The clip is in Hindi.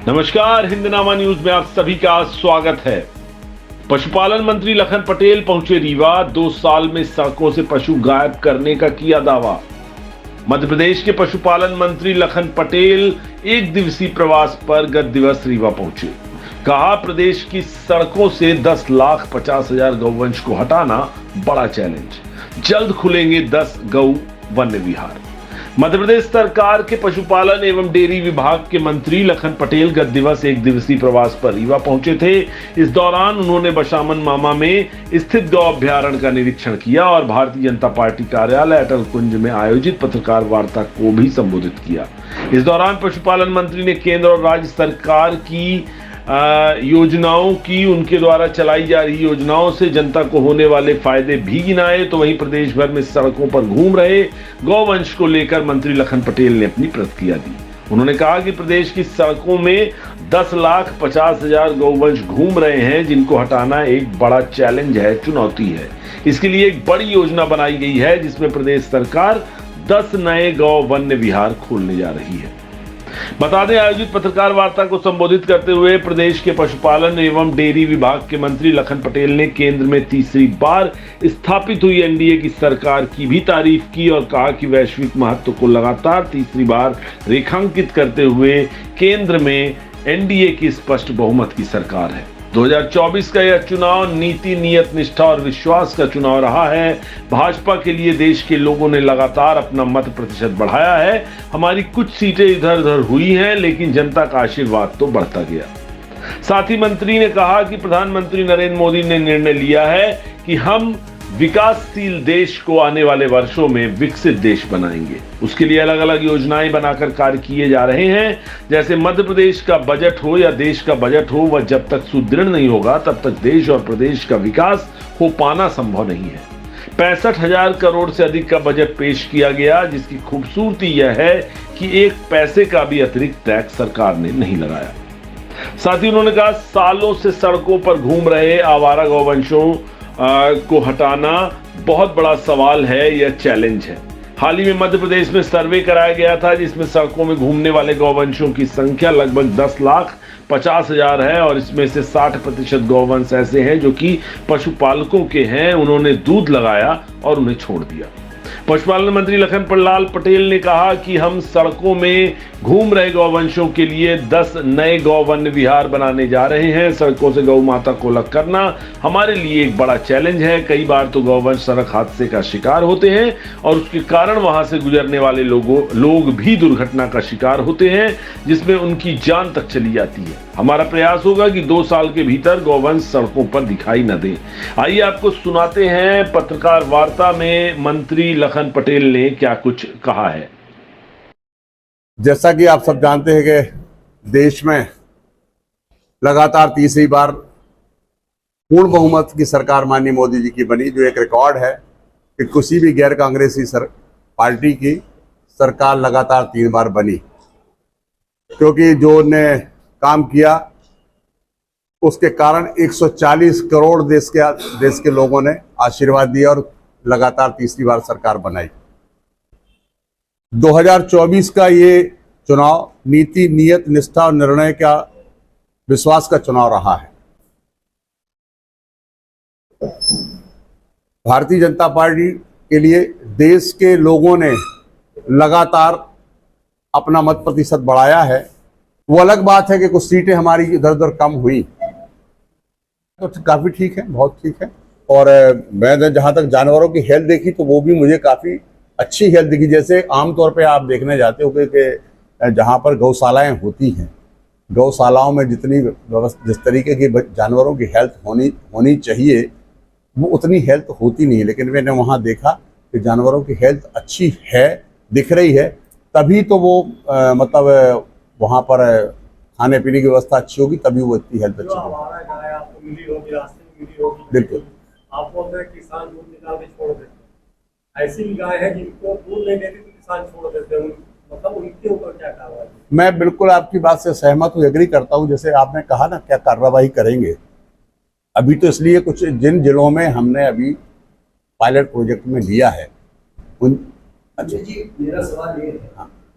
नमस्कार, हिंदनामा न्यूज में आप सभी का स्वागत है। पशुपालन मंत्री लखन पटेल पहुंचे रीवा। 2 साल में सड़कों से पशु गायब करने का किया दावा। मध्य प्रदेश के पशुपालन मंत्री लखन पटेल 1 दिवसीय प्रवास पर गत दिवस रीवा पहुंचे। कहा, प्रदेश की सड़कों से 10,50,000 गौवंश को हटाना बड़ा चैलेंज। जल्द खुलेंगे 10 गौ वन्य विहार। मध्य प्रदेश सरकार के पशुपालन एवं डेयरी विभाग के मंत्री लखन पटेल गत दिवस 1 दिवसीय प्रवास पर रीवा पहुंचे थे। इस दौरान उन्होंने बशामन मामा में स्थित गौ अभ्यारण्य का निरीक्षण किया और भारतीय जनता पार्टी कार्यालय अटल कुंज में आयोजित पत्रकार वार्ता को भी संबोधित किया। इस दौरान पशुपालन मंत्री ने केंद्र और राज्य सरकार की योजनाओं की, उनके द्वारा चलाई जा रही योजनाओं से जनता को होने वाले फायदे भी गिनाए। तो वहीं प्रदेश भर में सड़कों पर घूम रहे गौवंश को लेकर मंत्री लखन पटेल ने अपनी प्रतिक्रिया दी। उन्होंने कहा कि प्रदेश की सड़कों में 10,50,000 गौवंश घूम रहे हैं, जिनको हटाना एक बड़ा चैलेंज है, चुनौती है। इसके लिए एक बड़ी योजना बनाई गई है, जिसमें प्रदेश सरकार 10 नए गौ वन्य विहार खोलने जा रही है। बता दें, आयोजित पत्रकार वार्ता को संबोधित करते हुए प्रदेश के पशुपालन एवं डेयरी विभाग के मंत्री लखन पटेल ने केंद्र में तीसरी बार स्थापित हुई एनडीए की सरकार की भी तारीफ की और कहा कि वैश्विक महत्व को लगातार तीसरी बार रेखांकित करते हुए केंद्र में एनडीए की स्पष्ट बहुमत की सरकार है। 2024 का यह चुनाव नीति, नियत, निष्ठा और विश्वास का चुनाव रहा है। भाजपा के लिए देश के लोगों ने लगातार अपना मत प्रतिशत बढ़ाया है। हमारी कुछ सीटें इधर उधर हुई हैं, लेकिन जनता का आशीर्वाद तो बढ़ता गया। साथ ही मंत्री ने कहा कि प्रधानमंत्री नरेंद्र मोदी ने निर्णय लिया है कि हम विकासशील देश को आने वाले वर्षों में विकसित देश बनाएंगे। उसके लिए अलग अलग योजनाएं बनाकर कार्य किए जा रहे हैं। जैसे मध्य प्रदेश का बजट हो या देश का बजट हो, वह जब तक सुदृढ़ नहीं होगा तब तक देश और प्रदेश का विकास हो पाना संभव नहीं है। 65,000 करोड़ से अधिक का बजट पेश किया गया, जिसकी खूबसूरती यह है कि 1 पैसे का भी अतिरिक्त टैक्स सरकार ने नहीं लगाया। साथ ही उन्होंने कहा, सालों से सड़कों पर घूम रहे आवारा गौवंशों को हटाना बहुत बड़ा सवाल है, यह चैलेंज है। हाल ही में मध्य प्रदेश में सर्वे कराया गया था, जिसमें सड़कों में घूमने वाले गौवंशों की संख्या लगभग 10,50,000 है और इसमें से 60% गौवंश ऐसे हैं जो कि पशुपालकों के हैं। उन्होंने दूध लगाया और उन्हें छोड़ दिया। पशुपालन मंत्री लखन प्रहलाद पटेल ने कहा कि हम सड़कों में घूम रहे गौवंशों के लिए 10 नए गौ वन्य विहार बनाने जा रहे हैं। सड़कों से गौ माता को अलग करना हमारे लिए एक बड़ा चैलेंज है। कई बार तो गौवंश सड़क हादसे का शिकार होते हैं और उसके कारण वहां से गुजरने वाले लोग भी दुर्घटना का शिकार होते हैं, जिसमें उनकी जान तक चली जाती है। हमारा प्रयास होगा कि 2 साल के भीतर गौवंश सड़कों पर दिखाई न दे। आइए आपको सुनाते हैं पत्रकार वार्ता में मंत्री लखन पटेल ने क्या कुछ कहा है। जैसा कि आप सब जानते हैं कि देश में लगातार तीसरी बार पूर्ण बहुमत की सरकार माननीय मोदी जी की बनी, जो एक रिकॉर्ड है कि किसी भी गैर कांग्रेसी पार्टी की सरकार लगातार 3 बार बनी। क्योंकि जो ने काम किया उसके कारण 140 करोड़ देश के लोगों ने आशीर्वाद दिया और लगातार तीसरी बार सरकार बनाई। 2024 का ये चुनाव नीति, नियत, निष्ठा और निर्णय का विश्वास का चुनाव रहा है। भारतीय जनता पार्टी के लिए देश के लोगों ने लगातार अपना मत प्रतिशत बढ़ाया है। वो अलग बात है कि कुछ सीटें हमारी इधर उधर कम हुई, तो काफी ठीक है, बहुत ठीक है। और मैं जहां तक जानवरों की हेल्थ देखी तो वो भी मुझे काफी अच्छी हेल्थ दिखी। जैसे आमतौर पे आप देखने जाते हो कि जहां पर गौशालाएं होती हैं, गौशालाओं में जिस तरीके की जानवरों की हेल्थ होनी चाहिए, वो उतनी हेल्थ होती नहीं है। लेकिन मैंने वहां देखा कि जानवरों की हेल्थ अच्छी है, दिख रही है। तभी तो वो मतलब वहाँ पर खाने पीने की व्यवस्था अच्छी होगी, तभी वो इतनी हेल्थ अच्छी होगी। बिल्कुल। आप बोल रहे हैं किसान दूध निकाल के छोड़ देते हैं, ऐसी भी गाय है जिनको दूध नहीं देती तो किसान छोड़ देते हैं, मतलब उनके ऊपर क्या कार्रवाई? मैं बिल्कुल आपकी बात से सहमत हूँ, एग्री करता हूँ। जैसे आपने कहा ना, क्या कार्रवाई करेंगे, अभी तो इसलिए कुछ जिन जिलों में हमने अभी पायलट प्रोजेक्ट में लिया है उन। अच्छा जी, मेरा सवाल ये है,